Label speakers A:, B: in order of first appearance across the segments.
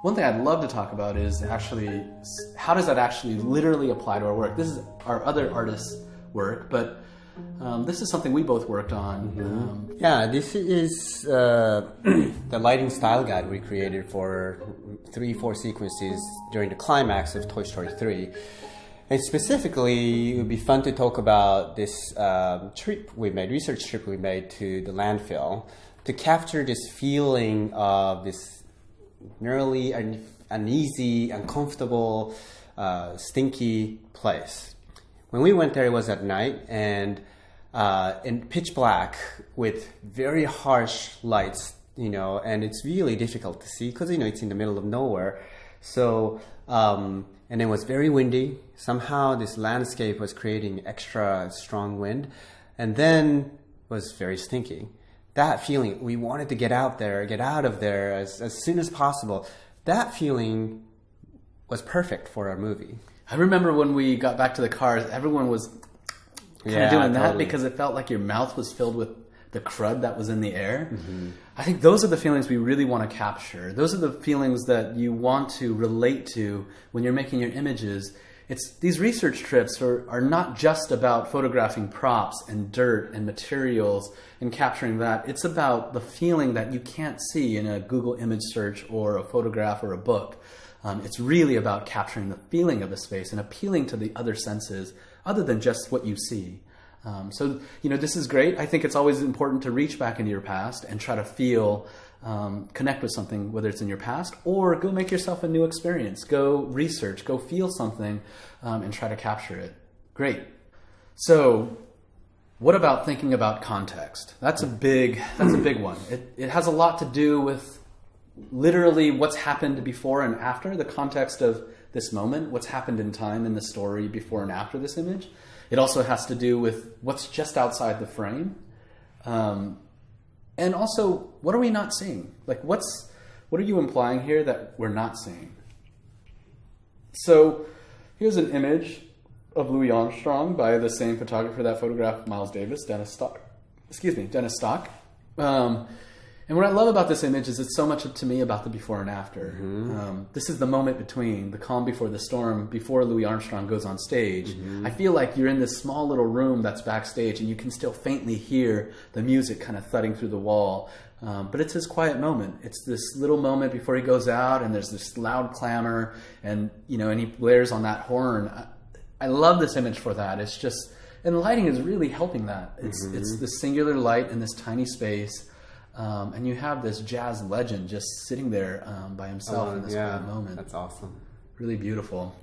A: one thing I'd love to talk about is actually how does that actually literally apply to our work. This is our other artists' work, but this is something we both worked on.
B: Yeah, this is the lighting style guide we created for 3-4 sequences during the climax of Toy Story 3. And specifically, it would be fun to talk about this research trip we made to the landfill to capture this feeling of this nearly uneasy, uncomfortable, stinky place. When we went there, it was at night and in pitch black with very harsh lights, and it's really difficult to see because, it's in the middle of nowhere. So, and it was very windy. Somehow this landscape was creating extra strong wind, and then was very stinky. That feeling, we wanted to get out of there as soon as possible. That feeling was perfect for our movie.
A: I remember when we got back to the cars, everyone was kind of doing that because it felt like your mouth was filled with the crud that was in the air. Mm-hmm. I think those are the feelings we really want to capture. Those are the feelings that you want to relate to when you're making your images. These research trips are not just about photographing props and dirt and materials and capturing that. It's about the feeling that you can't see in a Google image search or a photograph or a book. It's really about capturing the feeling of the space and appealing to the other senses other than just what you see. So, this is great. I think it's always important to reach back into your past and try to feel, connect with something, whether it's in your past, or go make yourself a new experience. Go research, go feel something, and try to capture it. Great. So, what about thinking about context? That's a big one. It has a lot to do with literally what's happened before and after, the context of this moment, what's happened in time in the story before and after this image. It also has to do with what's just outside the frame. And also, what are we not seeing? Like, what are you implying here that we're not seeing? So, here's an image of Louis Armstrong by the same photographer that photographed Miles Davis, Dennis Stock. And what I love about this image is it's so much to me about the before and after. Mm-hmm. This is the moment between the calm before the storm, before Louis Armstrong goes on stage. Mm-hmm. I feel like you're in this small little room that's backstage and you can still faintly hear the music kind of thudding through the wall. But it's his quiet moment. It's this little moment before he goes out and there's this loud clamor and he blares on that horn. I love this image for that. It's just, and lighting is really helping that. It's this singular light in this tiny space. And you have this jazz legend just sitting there by himself in this quiet moment.
B: That's awesome.
A: Really beautiful.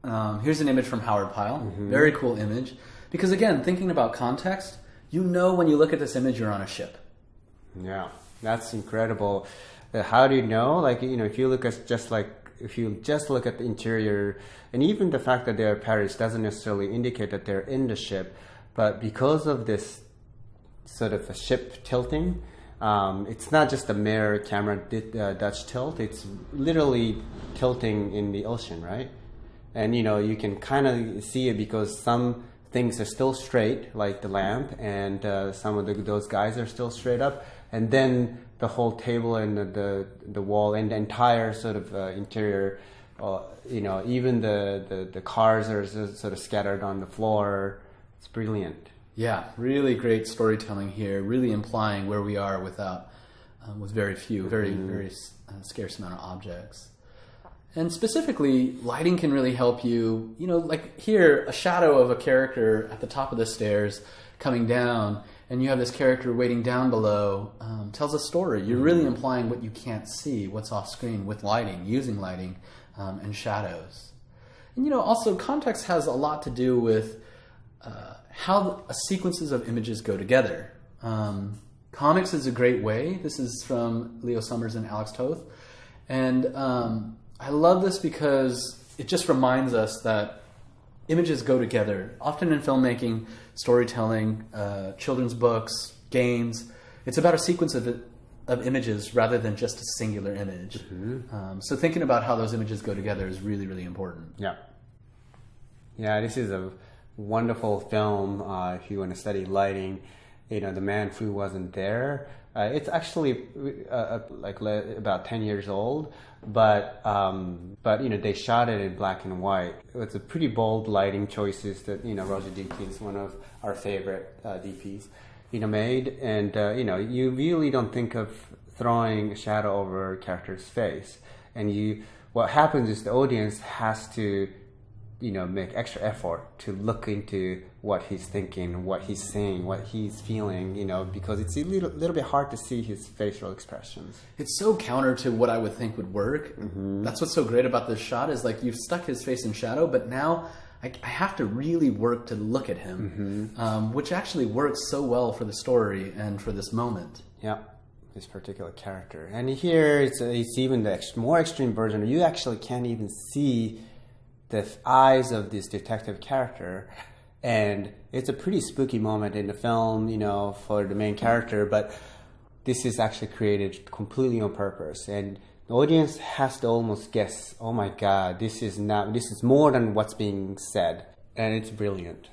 A: Here's an image from Howard Pyle. Mm-hmm. Very cool image. Because again, thinking about context, when you look at this image, you're on a ship.
B: Yeah, that's incredible. How do you know? Like, if you just look at the interior, and even the fact that they're Paris doesn't necessarily indicate that they're in the ship, but because of this sort of a ship tilting, it's not just a mere camera Dutch tilt, it's literally tilting in the ocean, right? And you can kind of see it because some things are still straight, like the lamp, and some of those guys are still straight up, and then the whole table and the wall and the entire sort of interior, even the cars are sort of scattered on the floor. It's brilliant.
A: Yeah, really great storytelling here, really implying where we are with very few, very scarce amount of objects. And specifically, lighting can really help you, like here, a shadow of a character at the top of the stairs coming down, and you have this character waiting down below, tells a story. You're really implying what you can't see, what's off screen with lighting, using lighting and shadows. And also context has a lot to do with how sequences of images go together. Comics is a great way. This is from Leo Summers and Alex Toth. And I love this because it just reminds us that images go together. Often in filmmaking, storytelling, children's books, games, it's about a sequence of images rather than just a singular image. Mm-hmm. So thinking about how those images go together is really, really important.
B: Yeah, this is a wonderful film if you want to study lighting. the man Fu wasn't there. It's actually about 10 years old, but they shot it in black and white. It's a pretty bold lighting choices that Roger Deakins, one of our favorite DPs, made, and you really don't think of throwing a shadow over a character's face, and what happens is the audience has to make extra effort to look into what he's thinking, what he's saying, what he's feeling, because it's a little bit hard to see his facial expressions.
A: It's so counter to what I would think would work.
B: Mm-hmm.
A: That's what's so great about this shot is like you've stuck his face in shadow, but now I have to really work to look at him, which actually works so well for the story and for this moment.
B: Yeah, this particular character. And here it's even the more extreme version. You actually can't even see the eyes of this detective character, and it's a pretty spooky moment in the film, for the main character, but this is actually created completely on purpose, and the audience has to almost guess, oh my god, this is more than what's being said, and it's brilliant.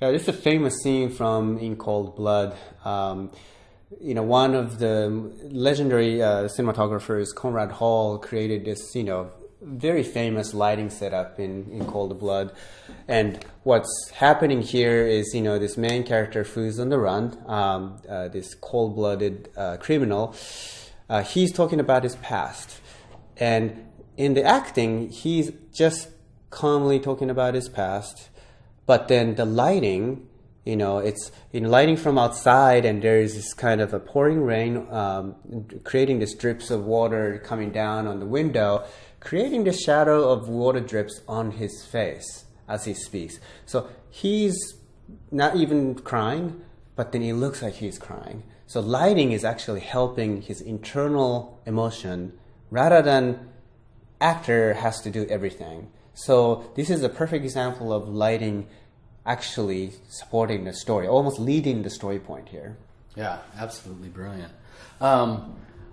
B: This is a famous scene from In Cold Blood. One of the legendary cinematographers, Conrad Hall, created this, very famous lighting setup in Cold Blood, and what's happening here is this main character who's on the run, this cold-blooded criminal. He's talking about his past, and in the acting he's just calmly talking about his past, but then the lighting, it's lighting from outside, and there's this kind of a pouring rain, creating these drips of water coming down on the window, creating the shadow of water drips on his face as he speaks. So he's not even crying, but then it looks like he's crying. So lighting is actually helping his internal emotion rather than actor has to do everything. So this is a perfect example of lighting actually supporting the story, almost leading the story point here.
A: Yeah, absolutely brilliant.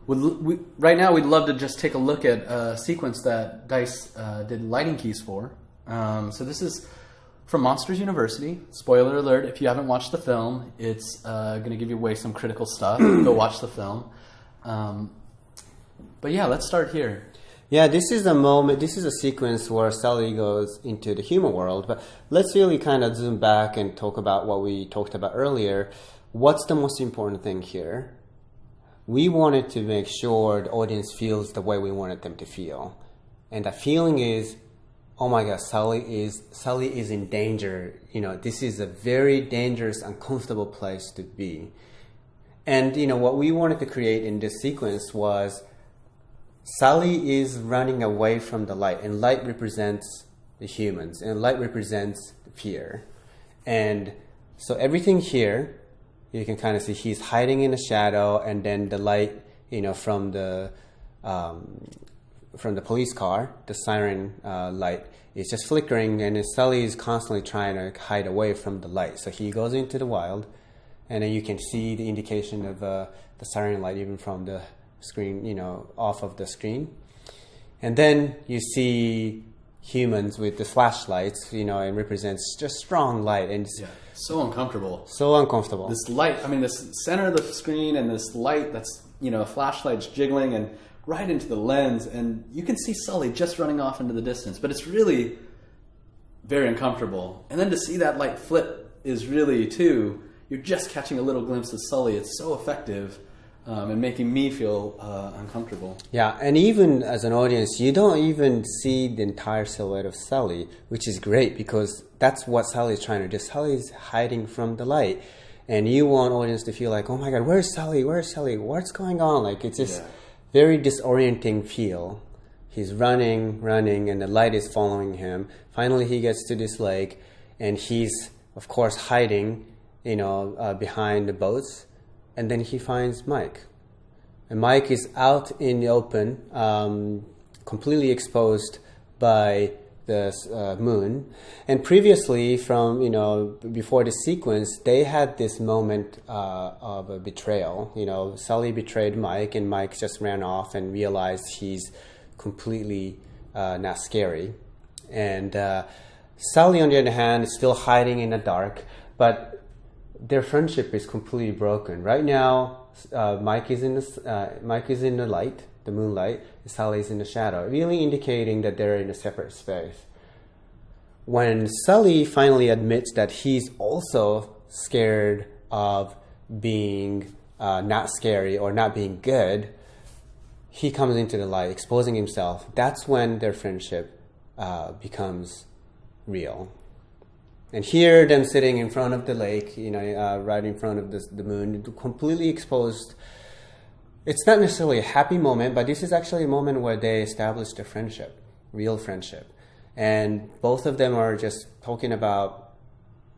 A: Right now, we'd love to just take a look at a sequence that Dice did lighting keys for. So this is from Monsters University. Spoiler alert, if you haven't watched the film, it's going to give you away some critical stuff. Go watch the film. But yeah, let's start here.
B: Yeah, this is a sequence where Sully goes into the human world, but let's really kind of zoom back and talk about what we talked about earlier. What's the most important thing here? We wanted to make sure the audience feels the way we wanted them to feel. And the feeling is, oh my God, Sully is in danger. This is a very dangerous, uncomfortable place to be. And, what we wanted to create in this sequence was Sully is running away from the light, and light represents the humans, and light represents fear. And so everything here, you can kind of see he's hiding in a shadow, and then the light, from the police car, the siren light, is just flickering, and Sully is constantly trying to hide away from the light. So he goes into the wild, and then you can see the indication of the siren light even from the screen, off of the screen. And then you see humans with the flashlights, and represents just strong light, and
A: so uncomfortable.
B: So uncomfortable.
A: This light, this center of the screen, and this light that's, a flashlight's jiggling and right into the lens, and you can see Sully just running off into the distance, but it's really very uncomfortable. And then to see that light flip is really, too, you're just catching a little glimpse of Sully. It's so effective. And making me feel uncomfortable.
B: Yeah, and even as an audience, you don't even see the entire silhouette of Sully, which is great because that's what Sully is trying to do. Sully is hiding from the light, and you want audience to feel like, oh my God, where's Sully? Where's Sully? What's going on? Like, it's this very disorienting feel. He's running, and the light is following him. Finally, he gets to this lake, and he's, of course, hiding, behind the boats. And then he finds Mike. And Mike is out in the open, completely exposed by the moon. And previously, before the sequence, they had this moment of a betrayal. Sully betrayed Mike, and Mike just ran off and realized he's completely not scary. And Sully, on the other hand, is still hiding in the dark. But their friendship is completely broken. Right now, Mike is in the light, the moonlight, and Sully is in the shadow, really indicating that they're in a separate space. When Sully finally admits that he's also scared of being not scary or not being good, he comes into the light, exposing himself. That's when their friendship becomes real. And here, them sitting in front of the lake, right in front of the moon, completely exposed. It's not necessarily a happy moment, but this is actually a moment where they established a friendship, real friendship. And both of them are just talking about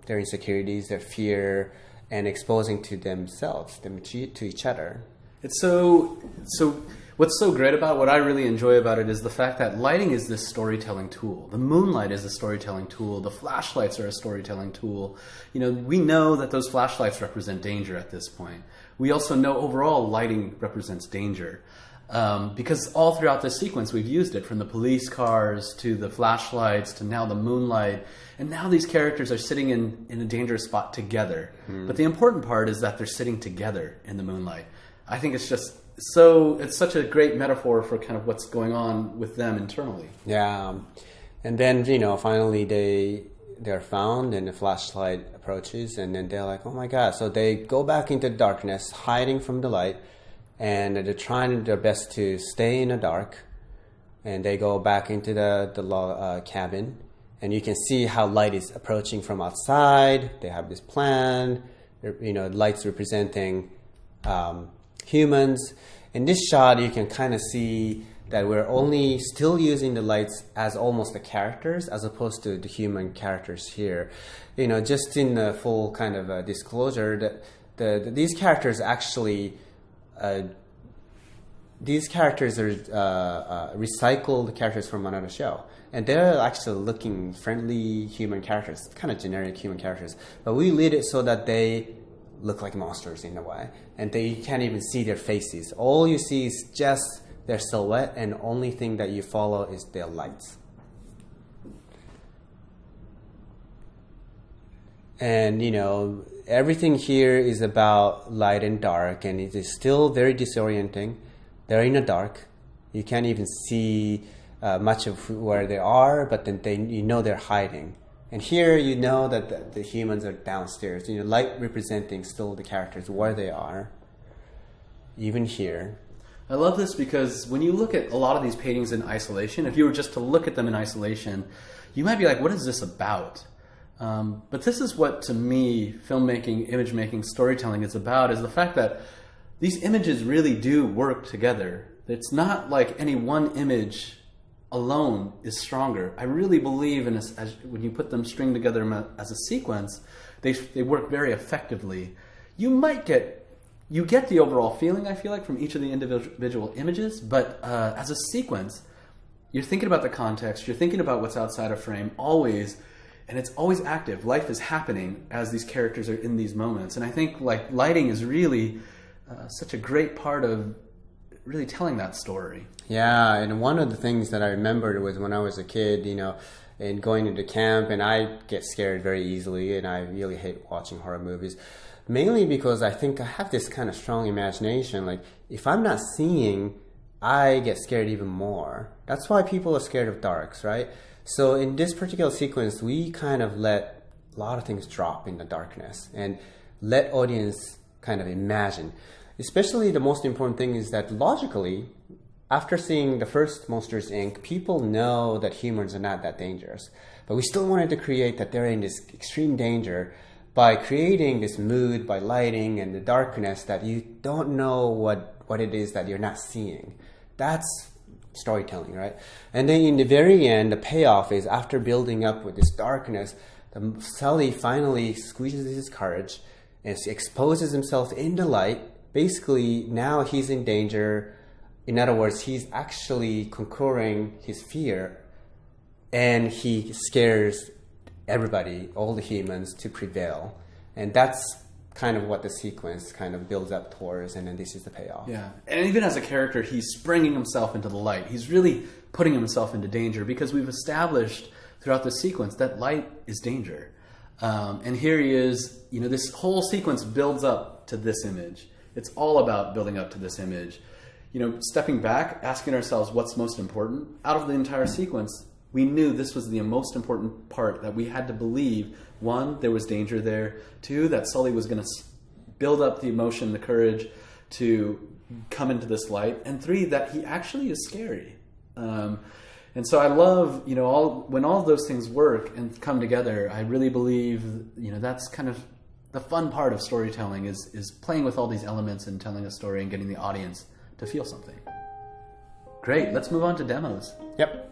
B: their insecurities, their fear, and exposing to themselves, to each other.
A: It's so what's so great about what I really enjoy about it is the fact that lighting is this storytelling tool. The moonlight is a storytelling tool. The flashlights are a storytelling tool. We know that those flashlights represent danger at this point. We also know overall lighting represents danger. Because all throughout this sequence we've used it, from the police cars to the flashlights to now the moonlight, and now these characters are sitting in a dangerous spot together. But the important part is that they're sitting together in the moonlight. I think it's such a great metaphor for kind of what's going on with them internally.
B: Yeah. And then, finally they're found and the flashlight approaches, and then they're like, oh my God. So they go back into the darkness, hiding from the light, and they're trying their best to stay in the dark. And they go back into the cabin, and you can see how light is approaching from outside. They have this plan, lights representing humans. In this shot, you can kind of see that we're only still using the lights as almost the characters as opposed to the human characters here. Just in the full kind of disclosure, that these characters actually, these characters are recycled characters from another show. And they're actually looking friendly human characters, kind of generic human characters. But we lit it so that they look like monsters in a way, and you can't even see their faces. All you see is just their silhouette, and the only thing that you follow is their lights. And everything here is about light and dark, and it is still very disorienting. They're in the dark. You can't even see much of where they are, but then they're hiding. And here that the humans are downstairs. Light representing still the characters where they are, even here.
A: I love this because when you look at a lot of these paintings in isolation, if you were just to look at them in isolation, you might be like, what is this about? But this is what, to me, filmmaking, image making, storytelling is about, is the fact that these images really do work together. It's not like any one image alone is stronger. I really believe in when you put them string together as a sequence, they work very effectively. You get the overall feeling, I feel like, from each of the individual images, but as a sequence, you're thinking about the context, you're thinking about what's outside of frame always, and it's always active. Life is happening as these characters are in these moments. And I think lighting is really such a great part of really telling that story.
B: Yeah, and one of the things that I remembered was when I was a kid, and going into camp, and I get scared very easily, and I really hate watching horror movies, mainly because I think I have this kind of strong imagination. Like, if I'm not seeing, I get scared even more. That's why people are scared of darks, right? So in this particular sequence, we kind of let a lot of things drop in the darkness and let audience kind of imagine. Especially the most important thing is that logically, after seeing the first Monsters, Inc., people know that humans are not that dangerous. But we still wanted to create that they're in this extreme danger by creating this mood, by lighting and the darkness that you don't know what it is that you're not seeing. That's storytelling, right? And then in the very end, the payoff is after building up with this darkness, Sully finally squeezes his courage and exposes himself in the light. Basically, now he's in danger. In other words, he's actually conquering his fear, and he scares everybody, all the humans, to prevail. And that's kind of what the sequence kind of builds up towards, and then this is the payoff.
A: Yeah, and even as a character, he's springing himself into the light. He's really putting himself into danger because we've established throughout the sequence that light is danger. And here he is, this whole sequence builds up to this image. It's all about building up to this image. Stepping back, asking ourselves what's most important. Out of the entire sequence, we knew this was the most important part, that we had to believe, one, there was danger there. Two, that Sully was going to build up the emotion, the courage to come into this light. And three, that he actually is scary. And so I love, when all of those things work and come together, I really believe, that's kind of the fun part of storytelling is playing with all these elements and telling a story and getting the audience to feel something. Great. Let's move on to demos.
B: Yep.